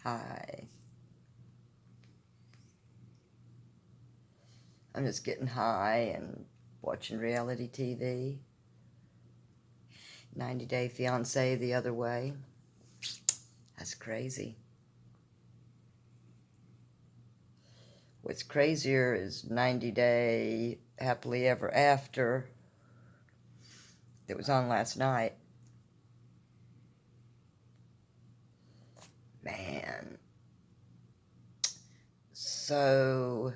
High. I'm just getting high and watching reality TV. 90 Day Fiancé the other way. That's crazy. What's crazier is 90 Day Happily Ever After that was on last night. Man. So,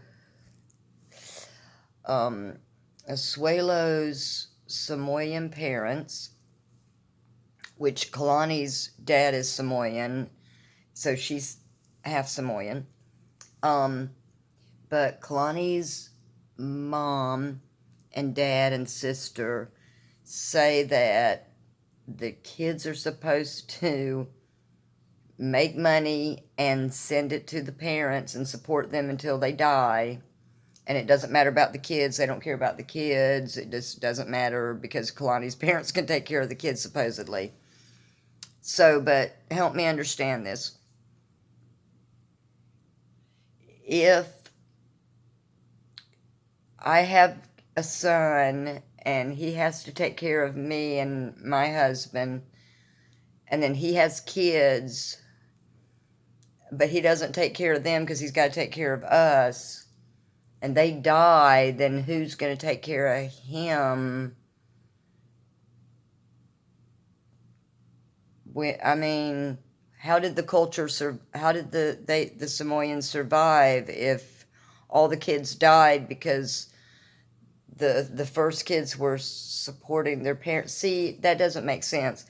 Asuelo's Samoan parents, which Kalani's dad is Samoan, so she's half Samoan. But Kalani's mom and dad and sister say that the kids are supposed to make money and send it to the parents and support them until they die. And it doesn't matter about the kids. They don't care about the kids. It just doesn't matter because Kalani's parents can take care of the kids, supposedly. So, but help me understand this. If I have a son and he has to take care of me and my husband, and then he has kids, but he doesn't take care of them because he's got to take care of us, and they die, then who's going to take care of him? I mean, how did the culture how did the Samoans survive if all the kids died because the first kids were supporting their parents? See, that doesn't make sense.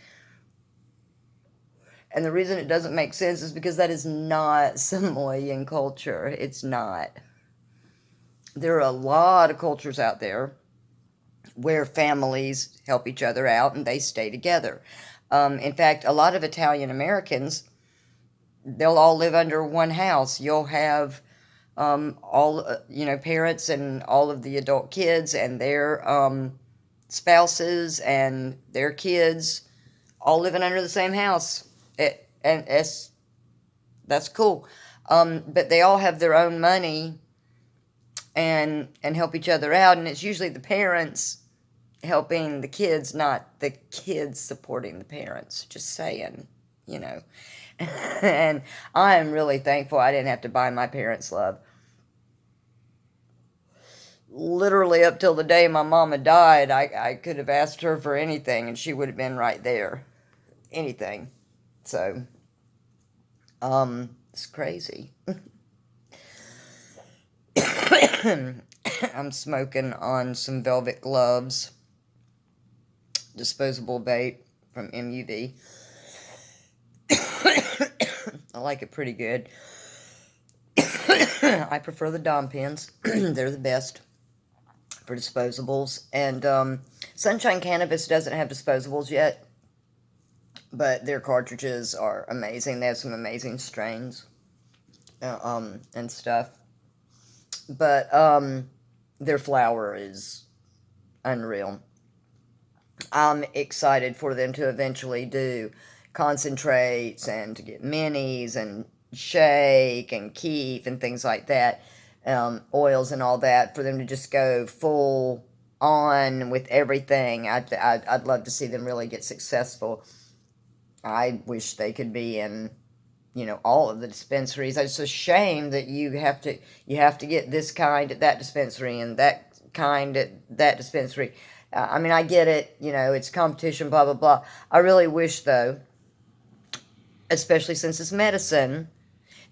And the reason it doesn't make sense is because that is not Samoan culture. It's not. There are a lot of cultures out there where families help each other out and they stay together. In fact, a lot of Italian Americans, they'll all live under one house. You'll have parents and all of the adult kids and their spouses and their kids all living under the same house. That's cool. But they all have their own money and help each other out, and it's usually the parents helping the kids, not the kids supporting the parents. Just saying, And I am really thankful I didn't have to buy my parents love. Literally up till the day my mama died, I could have asked her for anything and she would have been right there. Anything. So, it's crazy. I'm smoking on some Velvet Gloves, disposable vape from MUV. I like it pretty good. I prefer the Dom pens. They're the best for disposables. And Sunshine Cannabis doesn't have disposables yet, but their cartridges are amazing. They have some amazing strains and stuff. But their flower is unreal. I'm excited for them to eventually do concentrates and to get minis and shake and keef and things like that, oils and all that, for them to just go full on with everything. I'd love to see them really get successful. I wish they could be in, all of the dispensaries. It's a shame that you have to get this kind at that dispensary and that kind at that dispensary. I mean, I get it, it's competition, blah, blah, blah. I really wish, though, especially since it's medicine,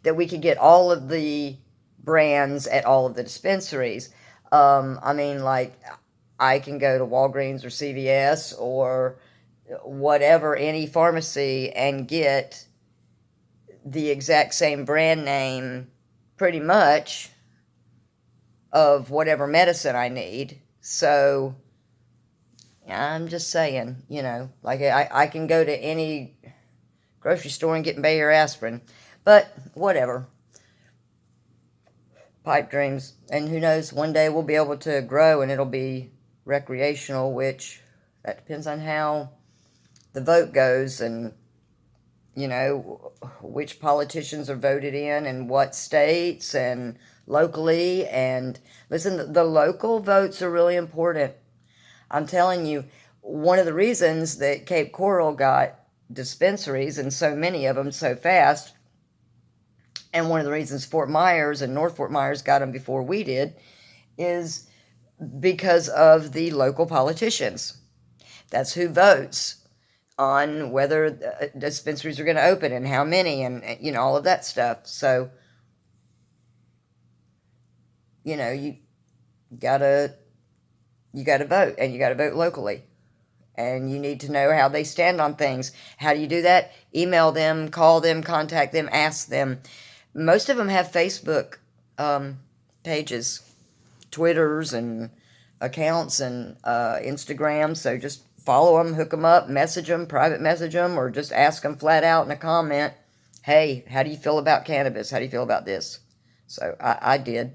that we could get all of the brands at all of the dispensaries. I mean, like, I can go to Walgreens or CVS or whatever, any pharmacy, and get the exact same brand name, pretty much, of whatever medicine I need. So, I'm just saying, like I can go to any grocery store and get Bayer aspirin, but whatever. Pipe dreams, and who knows, one day we'll be able to grow and it'll be recreational, which that depends on how the vote goes, and you know, which politicians are voted in what states and locally. And listen, the local votes are really important. I'm telling you, one of the reasons that Cape Coral got dispensaries and so many of them so fast, and one of the reasons Fort Myers and North Fort Myers got them before we did, is because of the local politicians. That's who votes on whether dispensaries are going to open and how many, and all of that stuff. So you gotta you gotta vote, and you gotta vote locally, and you need to know how they stand on things. How do you do that? Email them, call them, contact them, ask them. Most of them have Facebook pages, Twitters, and accounts, and Instagram. So just follow them, hook them up, message them, private message them, or just ask them flat out in a comment, hey, how do you feel about cannabis? How do you feel about this? So I did.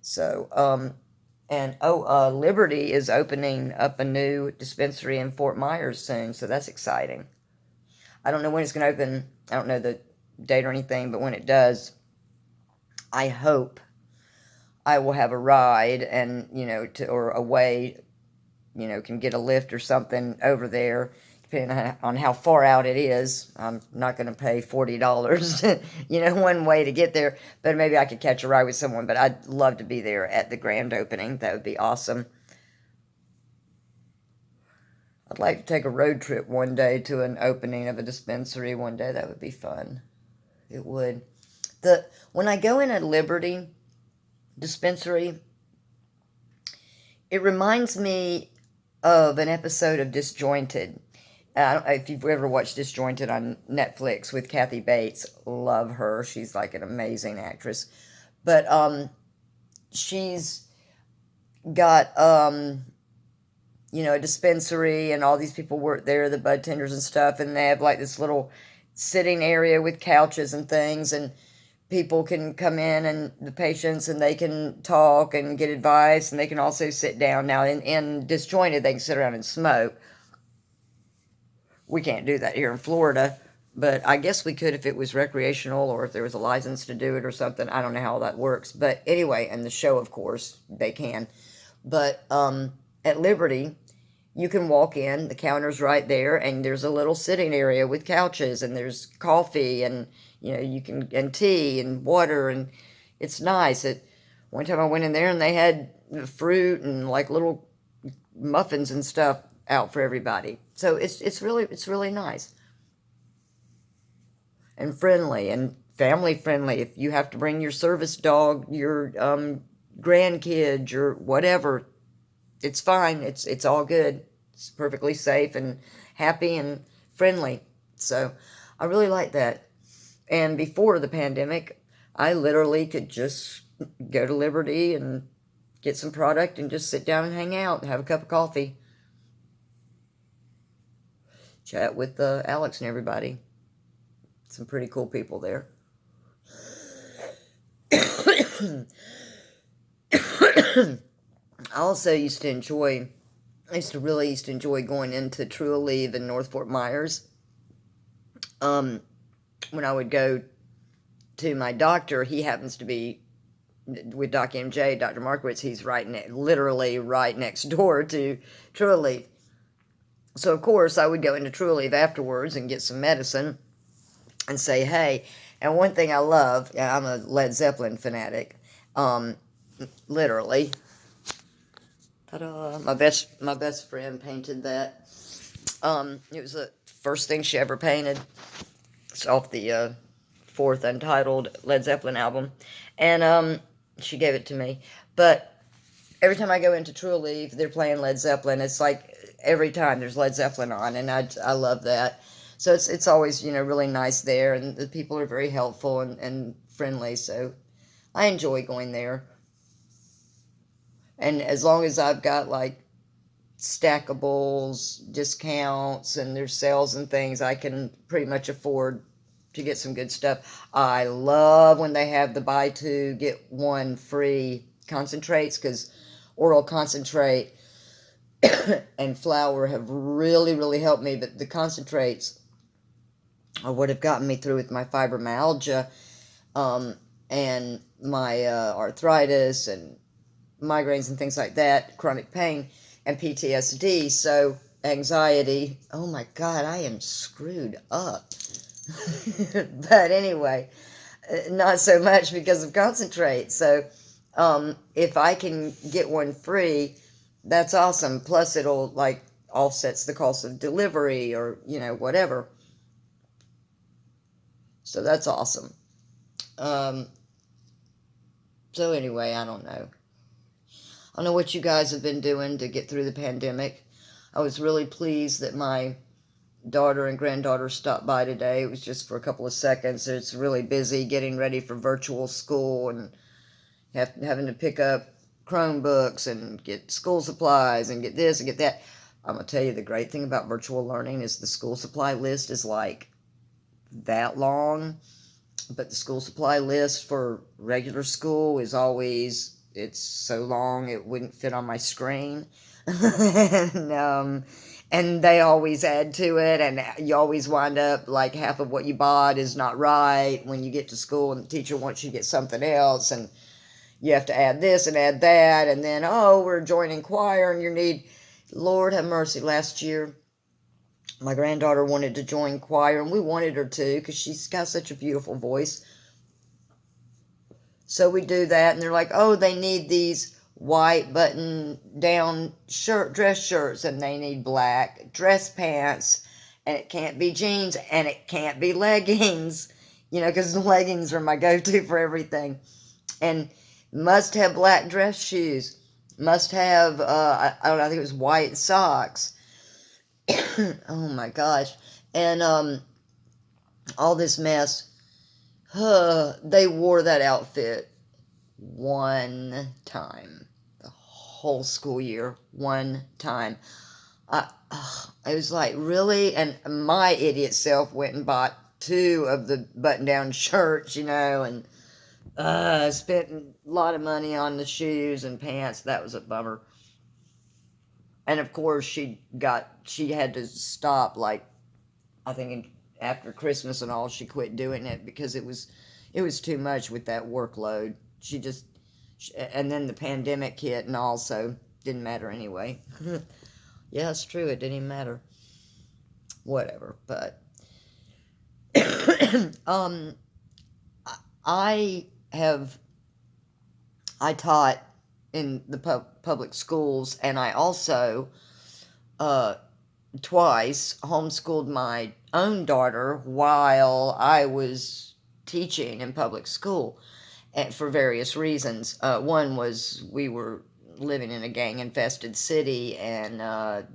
So, Liberty is opening up a new dispensary in Fort Myers soon, so that's exciting. I don't know when it's going to open. I don't know the date or anything, but when it does, I hope I will have a ride and, or a way, can get a lift or something over there, depending on how far out it is. I'm not going to pay $40, one way to get there, but maybe I could catch a ride with someone. But I'd love to be there at the grand opening. That would be awesome. I'd like to take a road trip one day to an opening of a dispensary one day. That would be fun. It would. When I go in a Liberty dispensary, it reminds me of an episode of Disjointed. I don't know if you've ever watched Disjointed on Netflix with Kathy Bates. Love her. She's like an amazing actress. But she's got a dispensary, and all these people work there, the bud tenders and stuff, and they have like this little sitting area with couches and things, and people can come in, and the patients, and they can talk and get advice, and they can also sit down. Now in Disjointed, they can sit around and smoke. We can't do that here in Florida, but I guess we could if it was recreational, or if there was a license to do it or something. I don't know how that works, but anyway, and the show, of course, they can. But at Liberty, you can walk in, the counter's right there, and there's a little sitting area with couches, and there's coffee, and and tea and water, and it's nice. One time I went in there, and they had fruit and like little muffins and stuff out for everybody. So it's really nice and friendly and family friendly. If you have to bring your service dog, your grandkid, your whatever, it's fine. It's all good. It's perfectly safe and happy and friendly. So I really like that. And before the pandemic, I literally could just go to Liberty and get some product and just sit down and hang out and have a cup of coffee. Chat with Alex and everybody. Some pretty cool people there. I also used to really enjoy going into Trulieve in North Fort Myers. When I would go to my doctor, he happens to be with Doc MJ, Dr. Markowitz. He's literally right next door to Trulieve. So, of course, I would go into Trulieve afterwards and get some medicine and say, hey. And one thing I love, I'm a Led Zeppelin fanatic, literally. Ta-da! My best friend painted that. It was the first thing she ever painted. It's off the fourth Untitled Led Zeppelin album. And she gave it to me. But every time I go into Trulieve, they're playing Led Zeppelin. It's like every time there's Led Zeppelin on, and I love that. So it's always, really nice there, and the people are very helpful and friendly, so I enjoy going there. And as long as I've got, like, stackables, discounts, and there's sales and things, I can pretty much afford to get some good stuff. I love when they have the buy two, get one free concentrates, because oral concentrate and flour have really, really helped me, but the concentrates are what have gotten me through with my fibromyalgia, um, and my arthritis and migraines and things like that, chronic pain, and PTSD. So, anxiety. Oh my God, I am screwed up. But anyway, not so much because of concentrate. So, if I can get one free, that's awesome. Plus, it'll like offsets the cost of delivery or, whatever. So, that's awesome. Um, so, anyway, I don't know. I don't know what you guys have been doing to get through the pandemic. I was really pleased that my daughter and granddaughter stopped by today. It was just for a couple of seconds. It's really busy getting ready for virtual school and having to pick up Chromebooks and get school supplies and get this and get that. I'm going to tell you the great thing about virtual learning is the school supply list is like that long, but the school supply list for regular school is always, it's so long it wouldn't fit on my screen. And they always add to it, and you always wind up like half of what you bought is not right when you get to school, and the teacher wants you to get something else, and you have to add this and add that, and then, oh, we're joining choir, and you need, Lord have mercy, last year my granddaughter wanted to join choir, and we wanted her to because she's got such a beautiful voice. So we do that, and they're like, oh, they need these white button down dress shirts, and they need black dress pants, and it can't be jeans, and it can't be leggings, because the leggings are my go-to for everything. And must have black dress shoes, must have, I don't know, I think it was white socks. Oh my gosh. And all this mess. They wore that outfit one time. The whole school year. One time. I was like, really? And my idiot self went and bought 2 of the button-down shirts, and spent a lot of money on the shoes and pants. That was a bummer. And of course, she had to stop, like, I think after Christmas and all, she quit doing it because it was too much with that workload. And then the pandemic hit and all, so didn't matter anyway. Yeah, it's true, it didn't even matter. Whatever, but I taught in the public schools, and I also twice homeschooled my own daughter while I was teaching in public school, and for various reasons. One was we were living in a gang-infested city, and no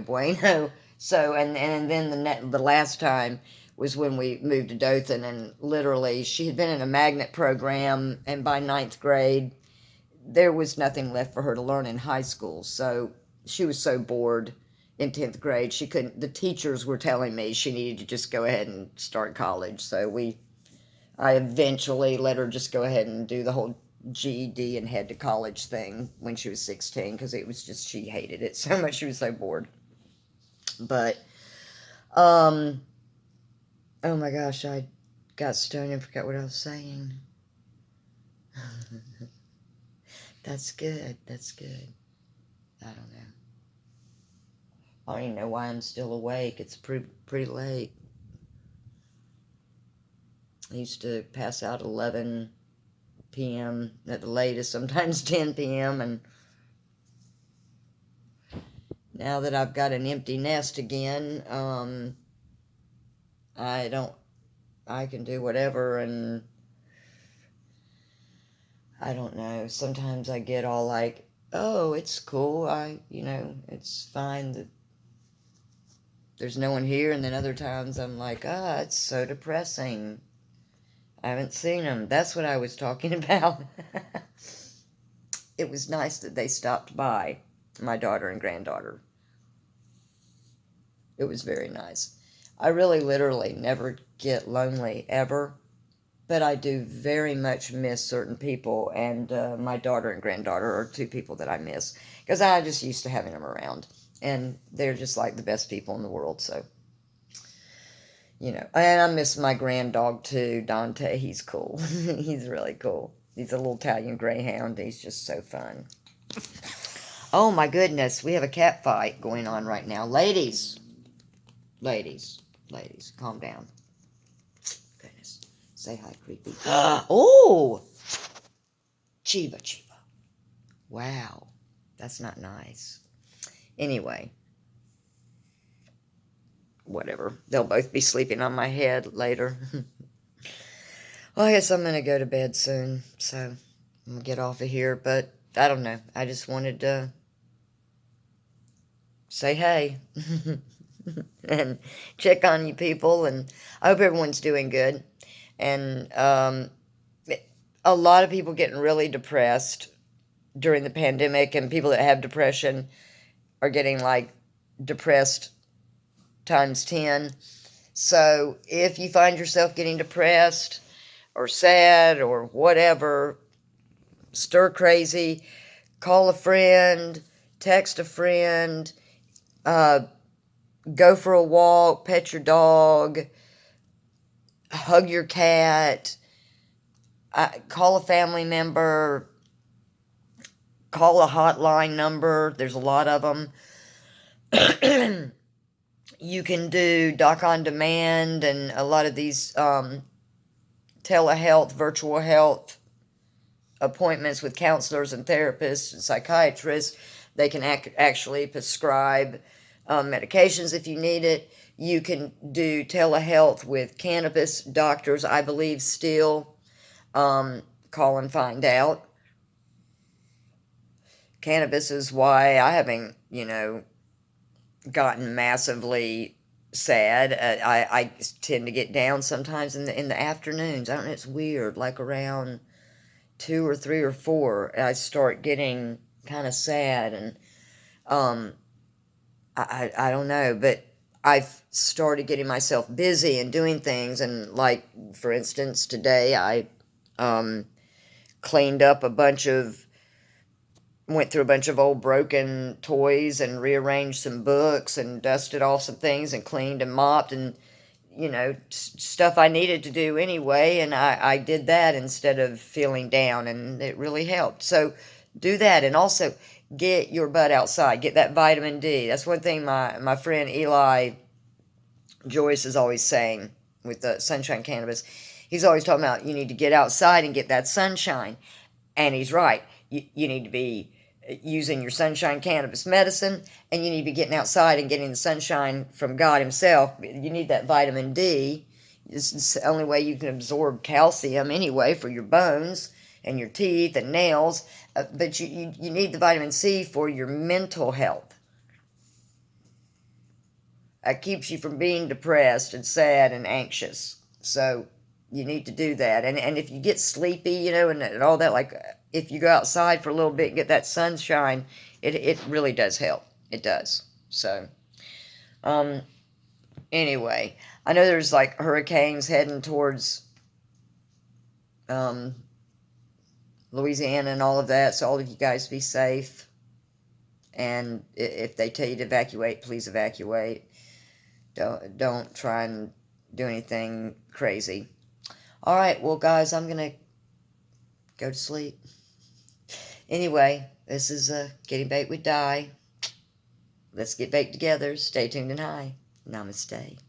bueno. So, and then the last time was when we moved to Dothan, and literally she had been in a magnet program, and by 9th grade, there was nothing left for her to learn in high school. So she was so bored in 10th grade, she couldn't, the teachers were telling me she needed to just go ahead and start college. So I eventually let her just go ahead and do the whole GED and head to college thing when she was 16, because it was just, she hated it so much, she was so bored. But, oh my gosh, I got stoned and forgot what I was saying. That's good, that's good. I don't know. I don't even know why I'm still awake. It's pretty late. I used to pass out at 11 p.m. at the latest, sometimes 10 p.m. And now that I've got an empty nest again, I can do whatever, and I don't know. Sometimes I get all like, oh, it's cool. It's fine that there's no one here. And then other times I'm like, it's so depressing. I haven't seen them. That's what I was talking about. It was nice that they stopped by, my daughter and granddaughter. It was very nice. I really literally never get lonely, ever. But I do very much miss certain people, and my daughter and granddaughter are two people that I miss because I just used to having them around, and they're just like the best people in the world. So, and I miss my grand dog too, Dante. He's cool. He's really cool. He's a little Italian greyhound. He's just so fun. Oh my goodness, we have a cat fight going on right now. Ladies, ladies, ladies, calm down. Goodness. Say hi, creepy. Oh! Chiba, Chiba. Wow. That's not nice. Anyway. Whatever. They'll both be sleeping on my head later. Well, I guess I'm going to go to bed soon. So, I'm going to get off of here. But, I don't know. I just wanted to say hey. And check on you people. And I hope everyone's doing good. And, a lot of people getting really depressed during the pandemic, and people that have depression are getting like depressed times 10. So if you find yourself getting depressed or sad or whatever, stir crazy, call a friend, text a friend, go for a walk, pet your dog, hug your cat, call a family member, call a hotline number. There's a lot of them. You can do Doc on Demand and a lot of these telehealth, virtual health appointments with counselors and therapists and psychiatrists. They can actually prescribe medications if you need it. You can do telehealth with cannabis doctors, I believe, still. Call and find out. Cannabis is why I haven't, gotten massively sad. I tend to get down sometimes in the afternoons. I don't know, it's weird. Like around 2 or 3 or 4, I start getting kind of sad, and I don't know, but I've started getting myself busy and doing things, and like for instance today I cleaned up went through a bunch of old broken toys and rearranged some books and dusted off some things and cleaned and mopped and, stuff I needed to do anyway. And I did that instead of feeling down, and it really helped. So do that. And also get your butt outside. Get that vitamin D. That's one thing my friend Eli Joyce is always saying with the Sunshine Cannabis. He's always talking about you need to get outside and get that sunshine. And he's right. You need to be using your sunshine cannabis medicine, and you need to be getting outside and getting the sunshine from God himself. You need that vitamin D. It's the only way you can absorb calcium anyway for your bones and your teeth and nails. But you need the vitamin C for your mental health. It keeps you from being depressed and sad and anxious. So you need to do that. And if you get sleepy, and all that, like if you go outside for a little bit and get that sunshine, it really does help. It does. So, anyway, I know there's like hurricanes heading towards Louisiana and all of that, so all of you guys be safe. And if they tell you to evacuate, please evacuate. Don't try and do anything crazy. All right, well, guys, I'm going to go to sleep. Anyway, this is Getting Baked with Di. Let's get baked together. Stay tuned and high. Namaste.